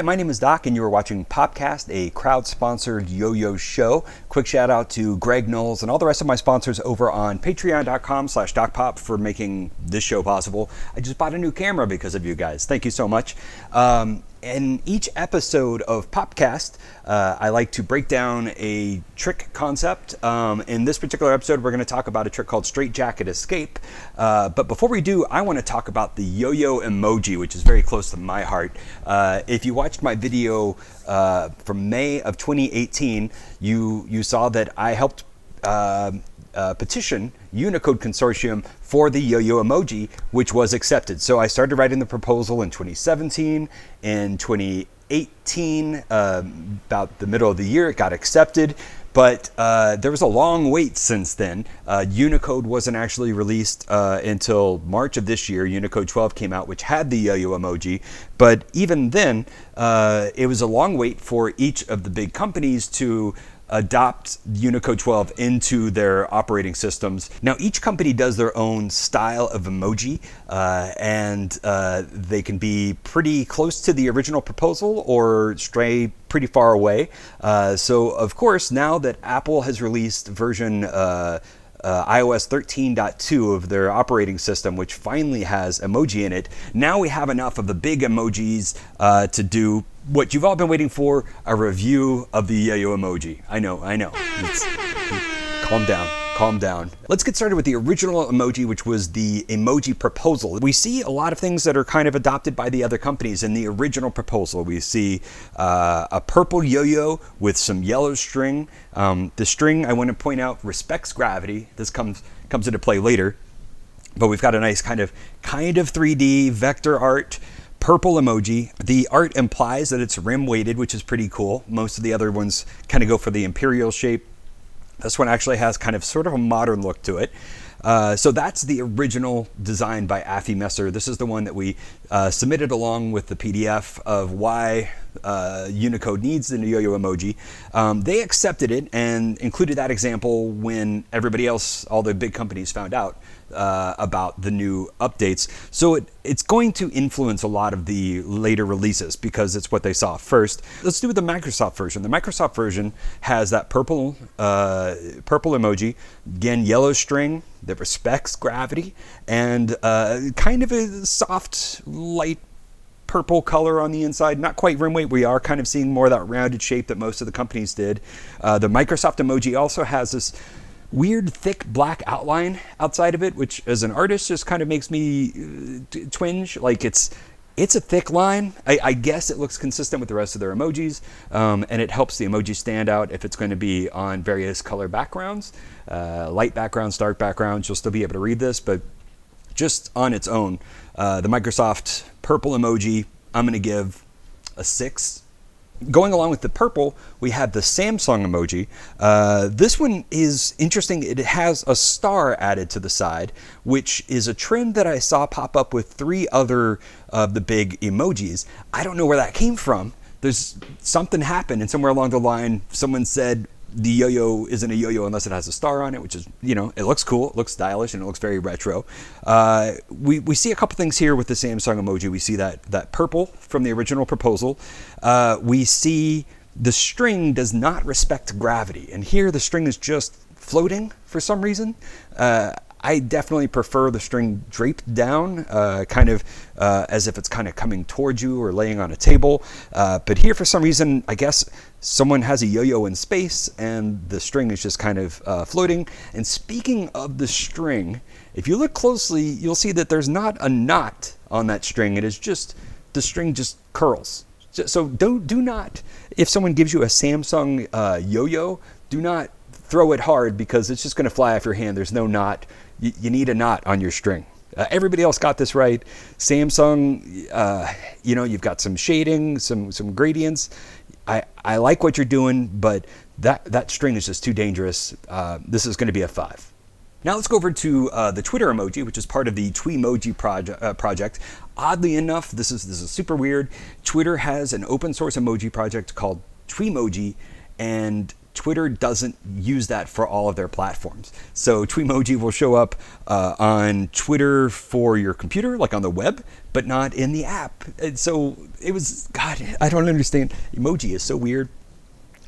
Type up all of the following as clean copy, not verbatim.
Hi, my name is Doc, and you are watching Popcast, a crowd-sponsored yo-yo show. Quick shout out to Greg Knowles and all the rest of my sponsors over on patreon.com/DocPop for making this show possible. I just bought a new camera because of you guys. Thank you so much. In each episode of Popcast, I like to break down a trick concept. In this particular episode, we're going to talk about a trick called Straight Jacket Escape. But before we do, I want to talk about the yo-yo emoji, which is very close to my heart. If you watched my video from May of 2018, you saw that I helped petition Unicode consortium for the yo-yo emoji, which was accepted. So I started writing the proposal in 2017. In 2018, about the middle of the year, it got accepted. But there was a long wait since then. Unicode wasn't actually released until March of this year. Unicode 12 came out, which had the yo-yo emoji. But even then, it was a long wait for each of the big companies to adopt Unicode 12 into their operating systems. Now, each company does their own style of emoji, and they can be pretty close to the original proposal or stray pretty far away. So, of course, now that Apple has released version iOS 13.2 of their operating system, which finally has emoji in it, now we have enough of the big emojis to do what you've all been waiting for, a review of the yo-yo emoji. I know. Calm down. Let's get started with the original emoji, which was the emoji proposal. We see a lot of things that are kind of adopted by the other companies in the original proposal. We see a purple yo-yo with some yellow string. The string, I want to point out, respects gravity. This comes into play later. But we've got a nice kind of 3D vector art purple emoji. The art implies that it's rim weighted, which is pretty cool. Most of the other ones kind of go for the imperial shape. This one actually has kind of sort of a modern look to it. So that's the original design by Affy Messer. This is the one that we submitted along with the PDF of why Unicode needs the yo-yo emoji. They accepted it and included that example when everybody else, all the big companies, found out about the new updates. So it's going to influence a lot of the later releases because it's what they saw first. Let's do the Microsoft version. The Microsoft version has that purple emoji, again, yellow string that respects gravity, and kind of a soft, light purple color on the inside. Not quite rim weight. We are kind of seeing more of that rounded shape that most of the companies did. The Microsoft emoji also has this weird thick black outline outside of it, which as an artist just kind of makes me twinge. Like it's a thick line. I guess it looks consistent with the rest of their emojis, and it helps the emoji stand out if it's going to be on various color backgrounds, light backgrounds, dark backgrounds. You'll still be able to read this, but just on its own, the Microsoft purple emoji, I'm going to give a 6. Going along with the purple, we have the Samsung emoji. This one is interesting. It has a star added to the side, which is a trend that I saw pop up with 3 other of the big emojis. I don't know where that came from. There's something happened, and somewhere along the line, someone said the yo-yo isn't a yo-yo unless it has a star on it, which is, it looks cool, it looks stylish, and it looks very retro. We see a couple things here with the Samsung emoji. We see that purple from the original proposal. We see the string does not respect gravity, and here the string is just floating for some reason. I definitely prefer the string draped down, as if it's kind of coming towards you or laying on a table. But here, for some reason, I guess someone has a yo-yo in space and the string is just kind of floating. And speaking of the string, if you look closely, you'll see that there's not a knot on that string. It is just, the string just curls. So do not, if someone gives you a Samsung yo-yo, do not throw it hard because it's just going to fly off your hand. There's no knot. You need a knot on your string. Everybody else got this right. Samsung, you've got some shading, some gradients. I like what you're doing, but that string is just too dangerous. This is going to be a 5. Now let's go over to the Twitter emoji, which is part of the Tweemoji project. Oddly enough, this is super weird. Twitter has an open source emoji project called Tweemoji, and Twitter doesn't use that for all of their platforms. So Tweemoji will show up on Twitter for your computer, like on the web, but not in the app. And so it was, God, I don't understand. Emoji is so weird.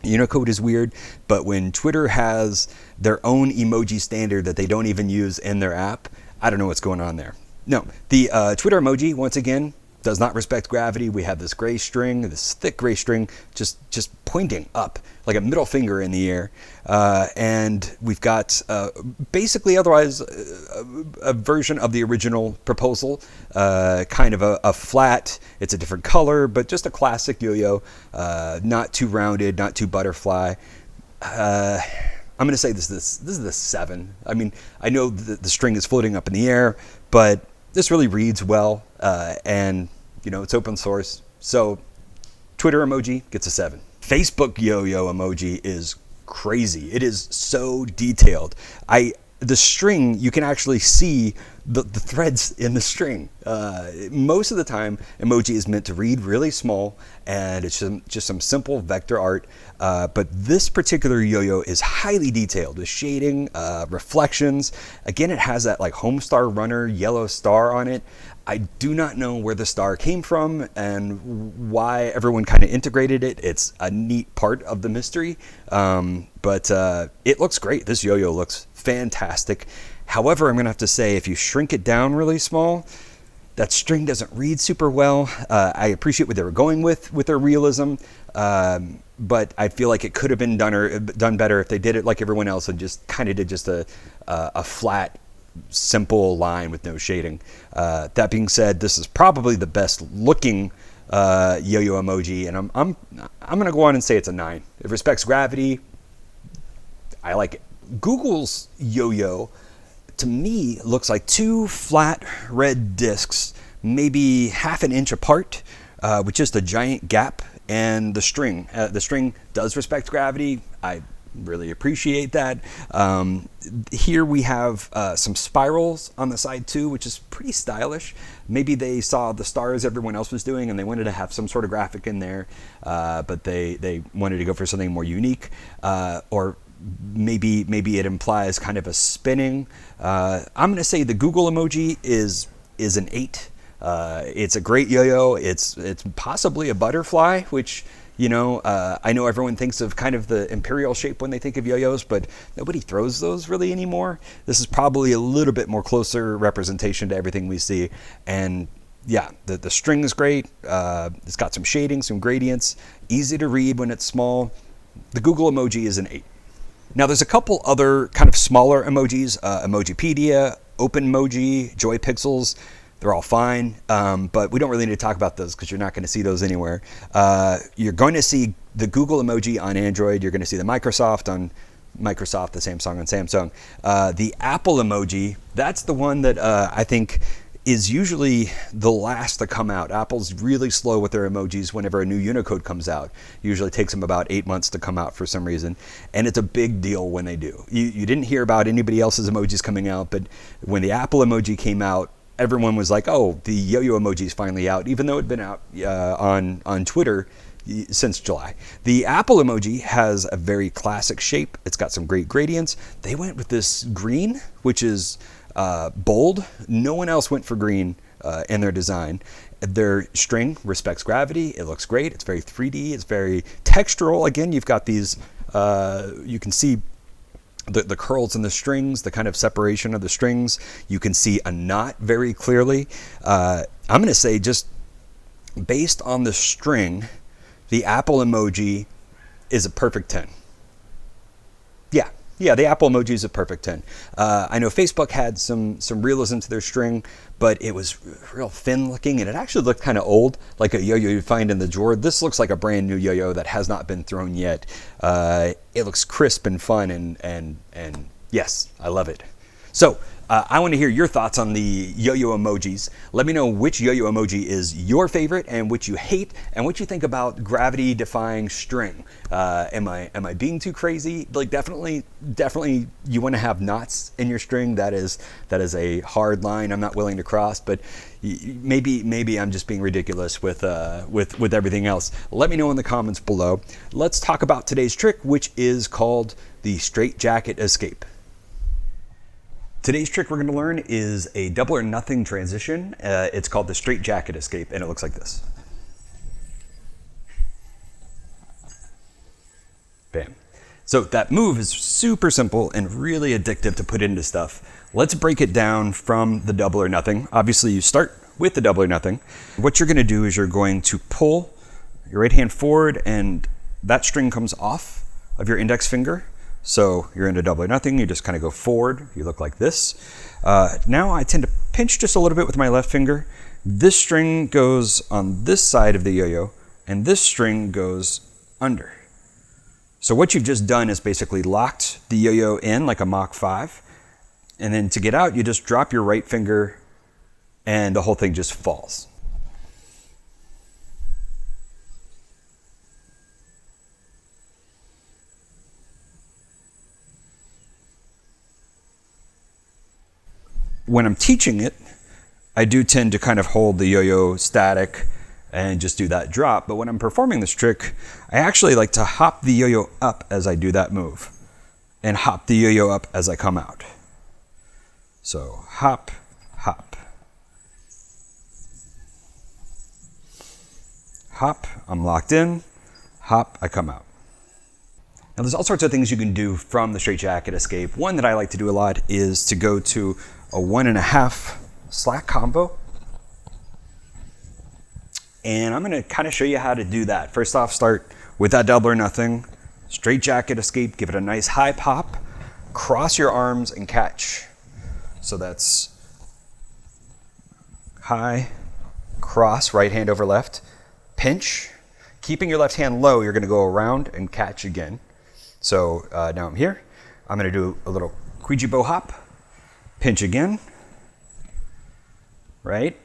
Unicode is weird, but when Twitter has their own emoji standard that they don't even use in their app, I don't know what's going on there. No, the Twitter emoji, once again, does not respect gravity. We have this gray string, this thick gray string, just pointing up like a middle finger in the air. And we've got basically otherwise a version of the original proposal, kind of a flat, it's a different color, but just a classic yo-yo, not too rounded, not too butterfly. I'm going to say this is the 7. I mean, I know the string is floating up in the air, but this really reads well, and you know, it's open source. So Twitter emoji gets a 7. Facebook yo-yo emoji is crazy. It is so detailed. The string, you can actually see the threads in the string. Most of the time, emoji is meant to read really small, and it's just some simple vector art. But this particular yo-yo is highly detailed with shading, reflections. Again, it has that like Homestar Runner yellow star on it. I do not know where the star came from and why everyone kind of integrated it. It's a neat part of the mystery, but it looks great. This yo-yo looks fantastic. However, I'm going to have to say, if you shrink it down really small, that string doesn't read super well. I appreciate what they were going with their realism, but I feel like it could have been done better if they did it like everyone else and just kind of did just a flat, simple line with no shading. That being said, this is probably the best looking yo-yo emoji, and I'm going to go on and say it's a 9. It respects gravity. I like it. Google's yo-yo, to me, looks like 2 flat red discs, maybe half an inch apart, with just a giant gap, and the string. The string does respect gravity. I really appreciate that. Here we have some spirals on the side too, which is pretty stylish. Maybe they saw the stars everyone else was doing and they wanted to have some sort of graphic in there, but they wanted to go for something more unique, or maybe it implies kind of a spinning. I'm going to say the Google emoji is an 8. It's a great yo-yo. It's possibly a butterfly, which, you know, I know everyone thinks of kind of the imperial shape when they think of yo-yos, but nobody throws those really anymore. This is probably a little bit more closer representation to everything we see. And yeah, the string is great. It's got some shading, some gradients, easy to read when it's small. The Google emoji is an 8. Now there's a couple other kind of smaller emojis, Emojipedia, OpenMoji, Joy Pixels. They're all fine, but we don't really need to talk about those because you're not going to see those anywhere. You're going to see the Google emoji on Android. You're going to see the Microsoft on Microsoft, the Samsung on Samsung. The Apple emoji, that's the one that I think is usually the last to come out. Apple's really slow with their emojis whenever a new Unicode comes out. Usually takes them about 8 months to come out for some reason, and it's a big deal when they do. You didn't hear about anybody else's emojis coming out, but when the Apple emoji came out, everyone was like, oh, the yo-yo emoji is finally out, even though it had been out on Twitter since July. The Apple emoji has a very classic shape. It's got some great gradients. They went with this green, which is bold. No one else went for green in their design. Their string respects gravity. It looks great. It's very 3D. It's very textural. Again, you've got these, you can see the curls in the strings, the kind of separation of the strings. You can see a knot very clearly. I'm going to say, just based on the string, the Apple emoji is a perfect 10. Yeah, the Apple emoji is a perfect 10. I know Facebook had some realism to their string, but it was real thin looking, and it actually looked kind of old, like a yo-yo you'd find in the drawer. This looks like a brand new yo-yo that has not been thrown yet. It looks crisp and fun, and yes, I love it. So I want to hear your thoughts on the yo-yo emojis. Let me know which yo-yo emoji is your favorite and which you hate, and what you think about gravity-defying string. Am I being too crazy? Like, definitely, you want to have knots in your string. That is a hard line I'm not willing to cross. But maybe I'm just being ridiculous with everything else. Let me know in the comments below. Let's talk about today's trick, which is called the straitjacket escape. Today's trick we're going to learn is a double or nothing transition. It's called the straitjacket escape, and it looks like this. Bam. So that move is super simple and really addictive to put into stuff. Let's break it down from the double or nothing. Obviously, you start with the double or nothing. What you're going to do is you're going to pull your right hand forward, and that string comes off of your index finger. So you're into double or nothing, you just kind of go forward, you look like this. Now I tend to pinch just a little bit with my left finger. This string goes on this side of the yo-yo, and this string goes under. So what you've just done is basically locked the yo-yo in like a Mach 5, and then to get out, you just drop your right finger, and the whole thing just falls. When I'm teaching it, I do tend to kind of hold the yo-yo static and just do that drop. But when I'm performing this trick, I actually like to hop the yo-yo up as I do that move and hop the yo-yo up as I come out. So hop, hop. Hop, I'm locked in. Hop, I come out. Now there's all sorts of things you can do from the straitjacket escape. One that I like to do a lot is to go to a 1.5 slack combo. And I'm going to kind of show you how to do that. First off, start with that double or nothing, straitjacket escape, give it a nice high pop, cross your arms and catch. So that's high, cross, right hand over left, pinch. Keeping your left hand low, you're going to go around and catch again. So now I'm here. I'm going to do a little Ouija bow hop, pinch again, right?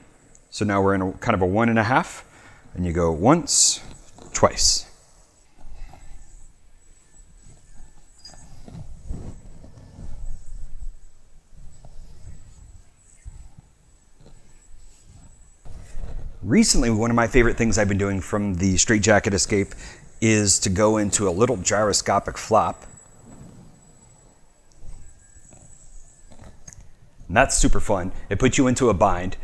So now we're in a kind of a 1.5, and you go once, twice. Recently, one of my favorite things I've been doing from the straitjacket escape is to go into a little gyroscopic flop. And that's super fun. It puts you into a bind.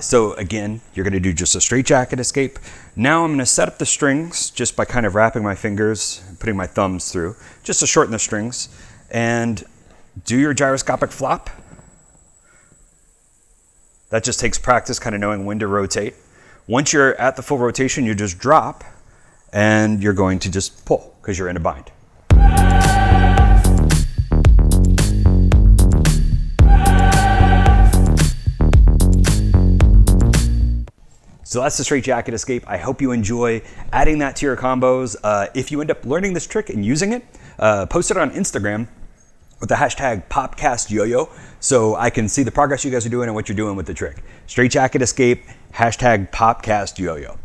So again, you're going to do just a straitjacket escape. Now I'm going to set up the strings just by kind of wrapping my fingers and putting my thumbs through, just to shorten the strings, and do your gyroscopic flop. That just takes practice, kind of knowing when to rotate. Once you're at the full rotation, you just drop, and you're going to just pull because you're in a bind. So that's the straitjacket escape. I hope you enjoy adding that to your combos. If you end up learning this trick and using it, post it on Instagram with the hashtag PopcastYoYo so I can see the progress you guys are doing and what you're doing with the trick. Straitjacket escape, hashtag PopcastYoYo.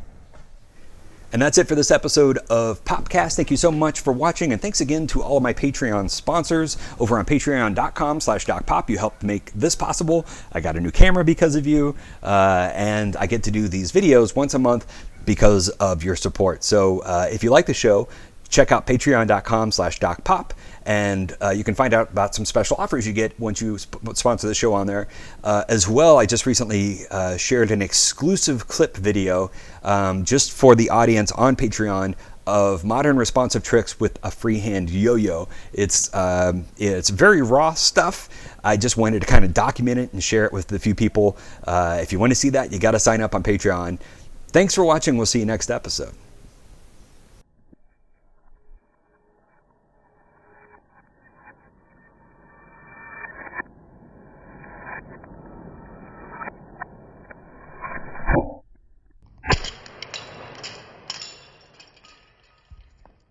And that's it for this episode of Popcast. Thank you so much for watching, and thanks again to all of my Patreon sponsors over on patreon.com/DocPop. You helped make this possible. I got a new camera because of you, and I get to do these videos once a month because of your support. So if you like the show, check out patreon.com/DocPop, and you can find out about some special offers you get once you sponsor the show on there. As well, I just recently shared an exclusive clip video just for the audience on Patreon of modern responsive tricks with a freehand yo-yo. It's very raw stuff. I just wanted to kind of document it and share it with a few people. If you want to see that, you got to sign up on Patreon. Thanks for watching. We'll see you next episode.